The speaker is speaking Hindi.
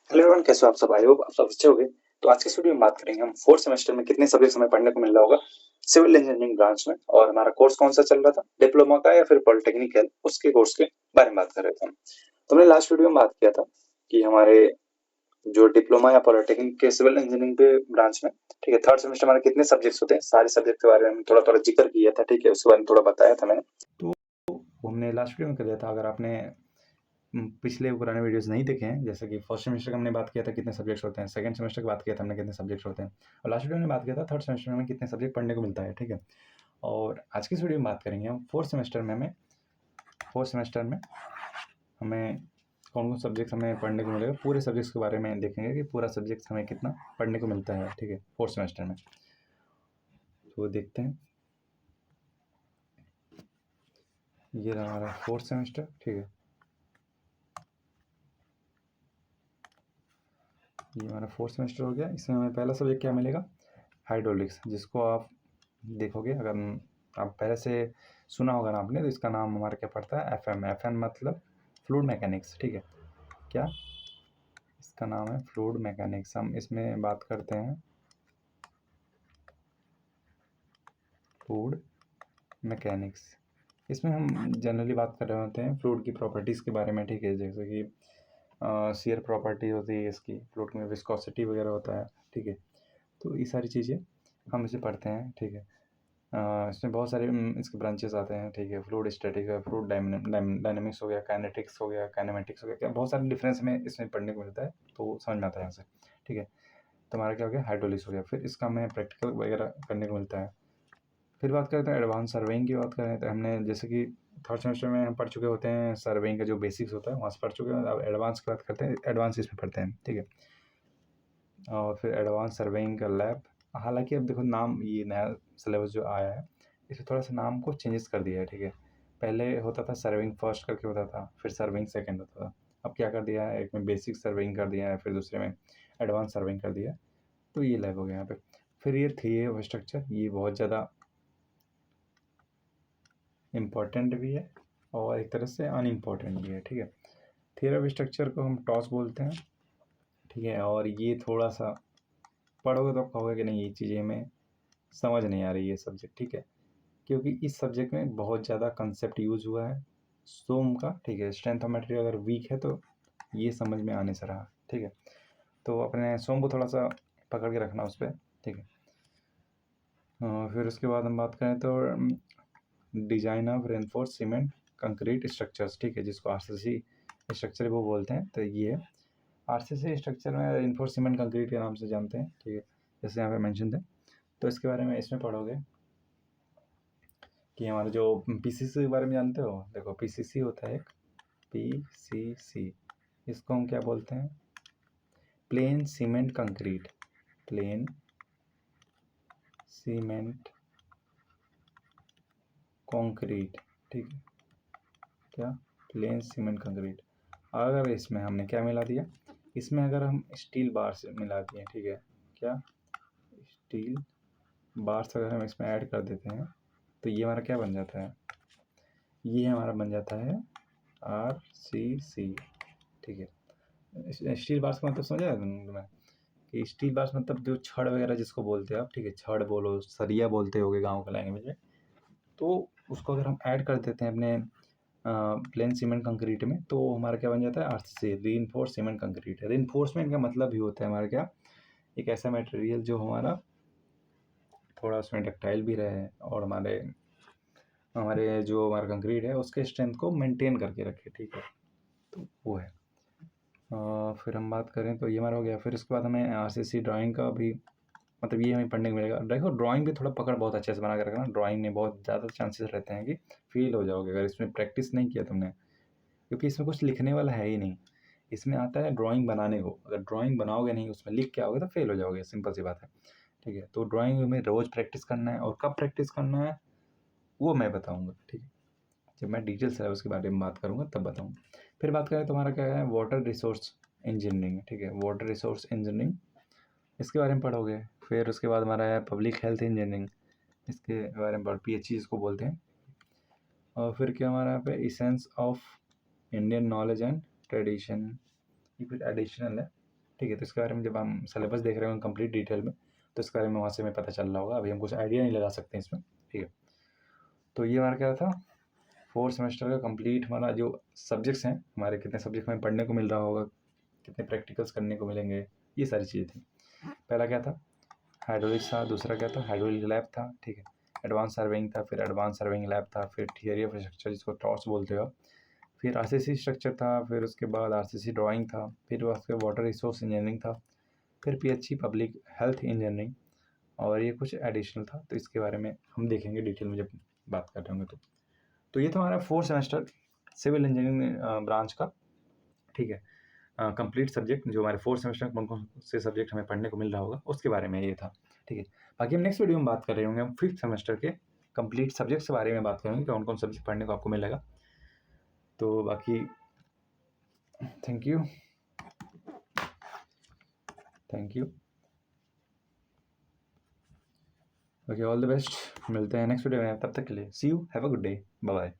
हेलो एवरीवन, कैसे हो आप सब? आई होप आप सब अच्छे होंगे। तो आज के इस वीडियो में बात करेंगे हम फोर्थ सेमेस्टर में कितने सब्जेक्ट्स हमें पढ़ने को मिल रहा होगा सिविल इंजीनियरिंग ब्रांच में, और हमारा कोर्स कौन सा चल रहा था, डिप्लोमा का या फिर पॉलिटेक्निकल, उसके कोर्स के बारे में बात कर रहे थे हम। तो हमने लास्ट वीडियो में बात किया था कि हमारे जो डिप्लोमा या पॉलिटेक्निक के सिविल इंजीनियरिंग के ब्रांच में, ठीक है, थर्ड सेमेस्टर हमारे कितने सब्जेक्ट्स होते हैं, सारे सब्जेक्ट के बारे में थोड़ा थोड़ा जिक्र किया था, ठीक है, उसके बारे में थोड़ा बताया था मैंने। तो वो हमने लास्ट वीडियो में कर दिया था। अगर आपने पिछले पुराने वीडियोस नहीं देखे हैं, जैसे कि फर्स्ट सेमेस्टर का हमने बात किया था कितने सब्जेक्ट्स होते हैं, सेकंड सेमेस्टर की बात किया था हमने कितने सब्जेक्ट्स होते हैं, और लास्ट वीडियो में बात किया था थर्ड सेमेस्टर में कितने सब्जेक्ट पढ़ने को मिलता है, ठीक है। और आज की इस वीडियो में बात करेंगे हम फोर्थ सेमेस्टर में हमें कौन कौन सब्जेक्ट हमें पढ़ने को मिलेगा, पूरे सब्जेक्ट्स के बारे में देखेंगे कि पूरा सब्जेक्ट हमें कितना पढ़ने को मिलता है, ठीक है, फोर्थ सेमेस्टर में। तो देखते हैं, ये रहा हमारा फोर्थ सेमेस्टर, ठीक है। ये हमारा फोर्थ सेमेस्टर हो गया। इसमें हमें पहला सब्जेक्ट क्या मिलेगा, हाइड्रोलिक्स, जिसको आप देखोगे, अगर आप पहले से सुना होगा ना आपने, तो इसका नाम हमारा क्या पड़ता है, एफ एम मतलब फ्लूइड मैकेनिक्स, ठीक है। क्या इसका नाम है, फ्लूइड मैकेनिक्स। हम इसमें बात करते हैं फ्लूइड मैकेनिक्स। इसमें हम जनरली बात कर रहे होते हैं फ्लूइड की प्रॉपर्टीज़ के बारे में, ठीक है, जैसे कि शियर प्रॉपर्टी होती है इसकी, फ्लूइड में विस्कोसिटी वगैरह होता है, ठीक है। तो ये सारी चीज़ें हम इसे पढ़ते हैं, ठीक है। इसमें बहुत सारे इसके ब्रांचेस आते हैं, ठीक है। फ्लूइड स्टैटिक है, फ्लूइड डायनेमिक्स हो गया, काइनेटिक्स हो गया, काइनेमेटिक्स हो गया, क्या बहुत सारे डिफरेंस हमें इसमें पढ़ने को मिलता है, तो समझ में आता है यहाँ से, ठीक है। तो हमारा क्या हो गया, हाइड्रोलिक्स हो गया। फिर इसका हमें प्रैक्टिकल वगैरह करने को मिलता है। फिर बात करते हैं एडवांस सर्वेइंग की। बात करें तो हमने जैसे कि थर्ड सेमेस्टर में हम पढ़ चुके होते हैं, सर्वेइंग का जो बेसिक्स होता है वहाँ से पढ़ चुके हैं। अब एडवांस की बात करते हैं, एडवांस इसमें पढ़ते हैं, ठीक है। और फिर एडवांस सर्वेइंग का लैब, हालांकि अब देखो नाम, ये नया सिलेबस जो आया है इसमें थोड़ा सा नाम को चेंजेस कर दिया है, ठीक है। पहले होता था सर्विंग फर्स्ट करके होता था, फिर सर्विंग सेकंड होता था। अब क्या कर दिया है, एक में बेसिक सर्विंग कर दिया है, फिर दूसरे में एडवांस सर्विंग कर दिया है। तो ये लैब हो गया यहाँ पे। फिर ये थियरी ऑफ स्ट्रक्चर, ये बहुत ज़्यादा इम्पॉर्टेंट भी है और एक तरह से अनइम्पॉर्टेंट भी है, ठीक है। थियरी ऑफ स्ट्रक्चर को हम टॉस बोलते हैं, ठीक है। और ये थोड़ा सा पढ़ोगे तो कहोगे कि नहीं, ये चीज़ें हमें समझ नहीं आ रही है सब्जेक्ट, ठीक है, क्योंकि इस सब्जेक्ट में बहुत ज़्यादा कंसेप्ट यूज़ हुआ है सोम का, ठीक है। स्ट्रेंथ ऑफ मटेरियल अगर वीक है तो ये समझ में आने से रहा, ठीक है। तो अपने सोम को थोड़ा सा पकड़ के रखना उस पर, ठीक है। फिर उसके बाद हम बात करें तो design of reinforce cement concrete structures, ठीक है, जिसको आरसीसी स्ट्रक्चर वो बोलते हैं। तो ये आरसीसी स्ट्रक्चर में रेनफोर्स सीमेंट कंक्रीट के नाम से जानते हैं, ठीक है, जैसे यहाँ पे मेंशन थे। तो इसके बारे में इसमें पढ़ोगे कि हमारा जो पीसीसी के बारे में जानते हो। देखो, पीसीसी होता है एक, पीसीसी, इसको हम क्या बोलते हैं, plane cement concrete, plane cement concrete, ठीक है। क्या, प्लेन सीमेंट कंक्रीट। अगर इसमें हमने क्या मिला दिया, इसमें अगर हम स्टील बार्स मिला दिए, ठीक है, क्या, स्टील बार्स अगर हम इसमें ऐड कर देते हैं तो ये हमारा क्या बन जाता है, ये हमारा बन जाता है आर सी सी, ठीक है। स्टील बार्स का मतलब समझा तुम्हें, कि स्टील बार्स मतलब जो छड़ वगैरह जिसको बोलते हैं आप, ठीक है, छड़ बोलो, सरिया बोलते होगे गाँव के लैंग्वेज में। तो उसको अगर हम ऐड कर देते हैं अपने प्लेन सीमेंट कंक्रीट में, तो हमारा क्या बन जाता है, RCC, reinforce cement concrete. Reinforcement का मतलब भी होता है हमारा क्या, एक ऐसा मटेरियल जो हमारा थोड़ा उसमें डक्टाइल भी रहे और हमारे हमारे जो हमारा कंक्रीट है उसके स्ट्रेंथ को मेंटेन करके रखे, ठीक है। तो वो है। फिर हम बात करें तो ये हमारा हो गया। फिर उसके बाद हमें आरसीसी ड्राइंग का भी, मतलब ये हमें पढ़ने को मिलेगा। देखो, ड्राइंग भी थोड़ा पकड़ बहुत अच्छे से बना के रखना। ड्राइंग में बहुत ज़्यादा चांसेस रहते हैं कि फेल हो जाओगे अगर इसमें प्रैक्टिस नहीं किया तुमने, क्योंकि इसमें कुछ लिखने वाला है ही नहीं। इसमें आता है ड्राइंग बनाने को, अगर ड्राइंग बनाओगे नहीं, उसमें लिख के आओगे तो फेल हो जाओगे, सिंपल सी बात है, ठीक है। तो ड्राइंग में रोज़ प्रैक्टिस करना है, और कब प्रैक्टिस करना है वो मैं बताऊँगा, ठीक है। जब मैं डिटेल सिलेबस के बारे में बात करूँगा तब बताऊँगा। फिर बात करें तो हमारा क्या है, वाटर रिसोर्स इंजीनियरिंग, ठीक है, वाटर रिसोर्स इंजीनियरिंग, इसके बारे में पढ़ोगे। फिर उसके बाद हमारा है पब्लिक हेल्थ इंजीनियरिंग, इसके बारे में पढ़, पीएचई इसको बोलते हैं। और फिर क्या हमारा यहाँ पे, essence of Indian knowledge and tradition, ये कुछ एडिशनल है, ठीक है। तो इसके बारे में जब हम सिलेबस देख रहे होंगे कंप्लीट डिटेल में, तो इसके बारे में वहाँ से हमें पता चल रहा होगा। अभी हम कुछ आइडिया नहीं लगा सकते इसमें, ठीक है। तो ये हमारा क्या था, 4 सेमेस्टर का कंप्लीट हमारा जो सब्जेक्ट्स हैं, हमारे कितने सब्जेक्ट हमें पढ़ने को मिल रहा होगा, कितने प्रैक्टिकल्स करने को मिलेंगे, ये सारी चीज़ें थी। पहला क्या था, हाइड्रोलिक्स था, दूसरा क्या था, हाइड्रोलिक लैब था, ठीक है। एडवांस सर्वेइंग था, फिर एडवांस सर्वेइंग लैब था, फिर थियरी ऑफ स्ट्रक्चर जिसको टॉर्च बोलते हो, फिर आरसीसी स्ट्रक्चर था, फिर उसके बाद आरसीसी ड्राइंग था, फिर उसके वाटर रिसोर्स इंजीनियरिंग था, फिर पीएचई पब्लिक हेल्थ इंजीनियरिंग, और ये कुछ एडिशनल था। तो इसके बारे में हम देखेंगे डिटेल में जब बात कर रहे होंगे। तो ये था हमारा 4 सेमेस्टर सिविल इंजीनियरिंग ब्रांच का, ठीक है। कंप्लीट सब्जेक्ट जो हमारे 4 सेमेस्टर में कौन कौन से सब्जेक्ट हमें पढ़ने को मिल रहा होगा, उसके बारे में ये था, ठीक है। बाकी हम नेक्स्ट वीडियो में बात कर रहे होंगे, हम 5th सेमेस्टर के कंप्लीट सब्जेक्ट्स के बारे में बात करेंगे, कौन कौन सब्जेक्ट पढ़ने को आपको मिलेगा। तो बाकी thank you, okay, all the best. मिलते हैं नेक्स्ट वीडियो में, तब तक के लिए see you, have a good day, bye bye.